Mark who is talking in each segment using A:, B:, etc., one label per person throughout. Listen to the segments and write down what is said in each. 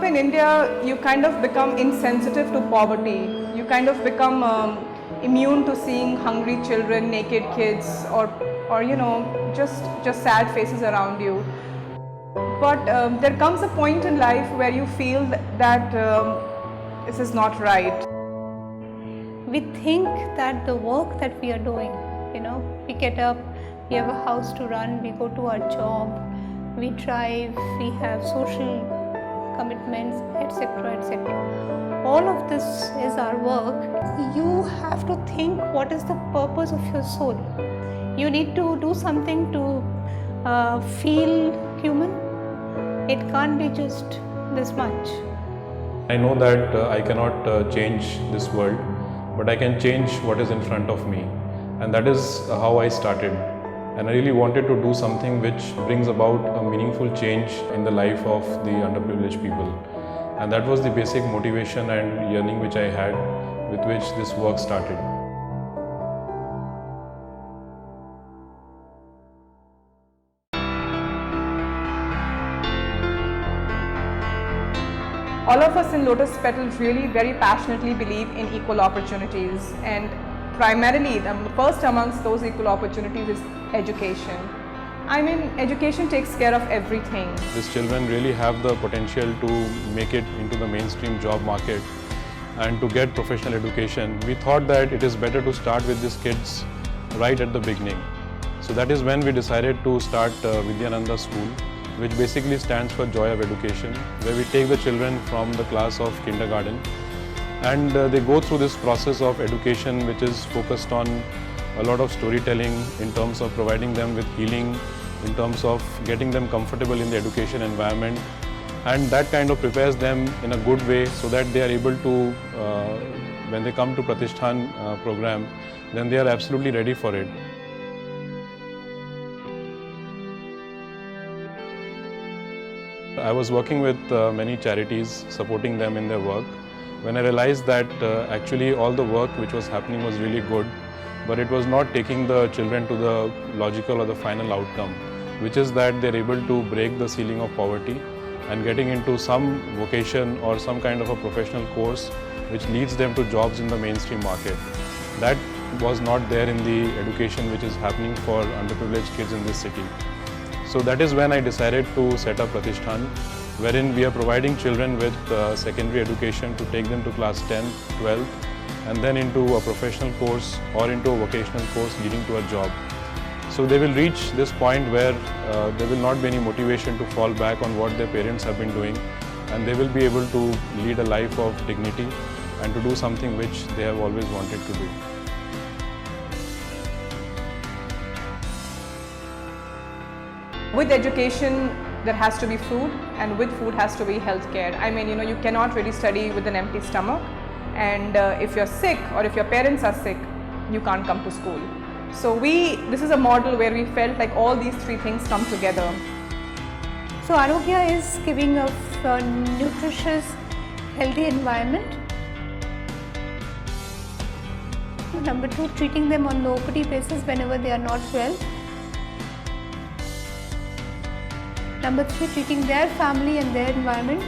A: in India, you kind of become insensitive to poverty. You kind of become immune to seeing hungry children, naked kids, or just sad faces around you. But there comes a point in life where you feel that this is not right.
B: We think that the work that we are doing, we get up, we have a house to run, we go to our job, we drive, we have social commitments, etc., etc. All of this is our work. You have to think what is the purpose of your soul. You need to do something to feel human. It can't be just this much.
C: I know that I cannot change this world, but I can change what is in front of me. And that is how I started. And I really wanted to do something which brings about a meaningful change in the life of the underprivileged people. And that was the basic motivation and yearning which I had, with which this work started.
A: All of us in Lotus Petal really very passionately believe in equal opportunities, and primarily the first amongst those equal opportunities is education. I mean, education takes care of everything.
C: These children really have the potential to make it into the mainstream job market and to get professional education. We thought that it is better to start with these kids right at the beginning. So that is when we decided to start Vidyananda School, which basically stands for Joy of Education, where we take the children from the class of kindergarten and they go through this process of education, which is focused on a lot of storytelling in terms of providing them with healing, in terms of getting them comfortable in the education environment, and that kind of prepares them in a good way so that they are able to, when they come to Pratishthan program, then they are absolutely ready for it. I was working with many charities, supporting them in their work, when I realized that actually all the work which was happening was really good, but it was not taking the children to the logical or the final outcome, which is that they're able to break the ceiling of poverty and getting into some vocation or some kind of a professional course which leads them to jobs in the mainstream market. That was not there in the education which is happening for underprivileged kids in this city. So that is when I decided to set up Pratishthan, wherein we are providing children with secondary education to take them to class 10th, 12th, and then into a professional course or into a vocational course leading to a job. So they will reach this point where there will not be any motivation to fall back on what their parents have been doing, and they will be able to lead a life of dignity and to do something which they have always wanted to do.
A: With education, there has to be food, and with food has to be healthcare. I mean, you cannot really study with an empty stomach, and if you're sick or if your parents are sick, you can't come to school. So this is a model where we felt like all these three things come together.
B: So Arogya is giving a nutritious, healthy environment. Number 2, treating them on low-pity basis whenever they are not well. Number 3, treating their family and their environment.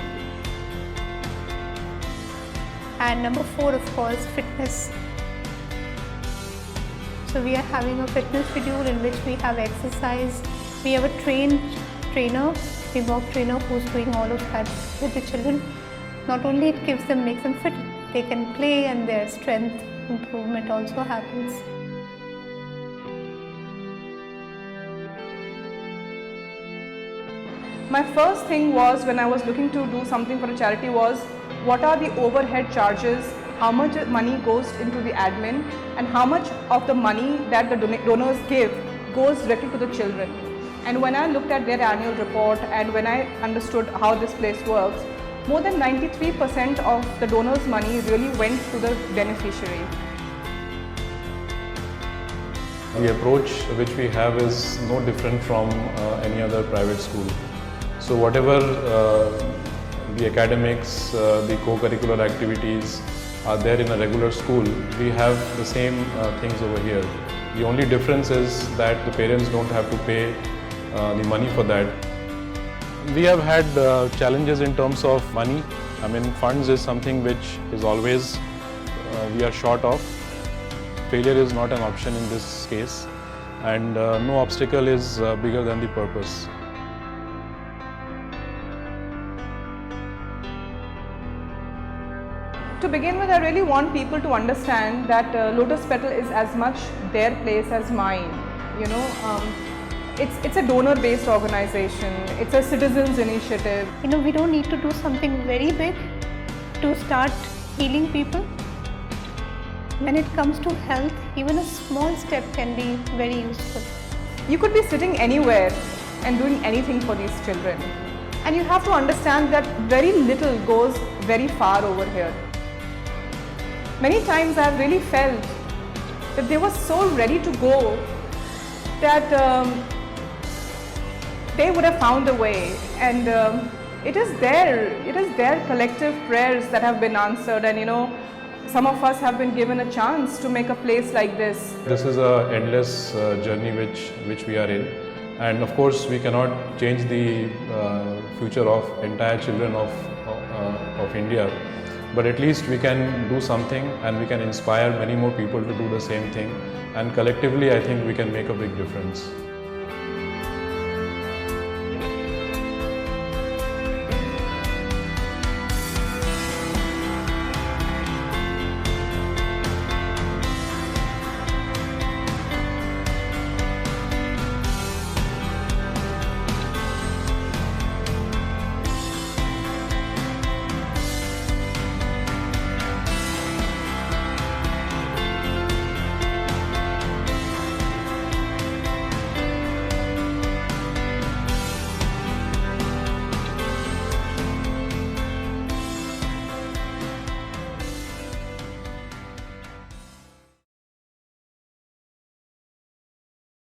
B: And number 4, of course, fitness. So we are having a fitness schedule in which we have exercise. We have a trained trainer, a walk trainer who's doing all of that with the children. Not only it makes them fit, they can play and their strength improvement also happens.
A: My first thing was, when I was looking to do something for a charity, was what are the overhead charges, how much money goes into the admin, and how much of the money that the donors give goes directly to the children. And when I looked at their annual report and when I understood how this place works, more than 93% of the donors' money really went to the beneficiary.
C: The approach which we have is no different from any other private school. So whatever the academics, the co-curricular activities are there in a regular school, we have the same things over here. The only difference is that the parents don't have to pay the money for that. We have had challenges in terms of money. I mean, funds is something which is always we are short of. Failure is not an option in this case, and no obstacle is bigger than the purpose.
A: To begin with, I really want people to understand that Lotus Petal is as much their place as mine. You know, it's a donor-based organization. It's a citizens' initiative.
B: You know, we don't need to do something very big to start healing people. When it comes to health, even a small step can be very useful.
A: You could be sitting anywhere and doing anything for these children. And you have to understand that very little goes very far over here. Many times I have really felt that they were so ready to go that they would have found a way, and it is their collective prayers that have been answered, and you know, some of us have been given a chance to make a place like this.
C: This is an endless journey which we are in, and of course we cannot change the future of entire children of India, but at least we can do something, and we can inspire many more people to do the same thing, and collectively I think we can make a big difference.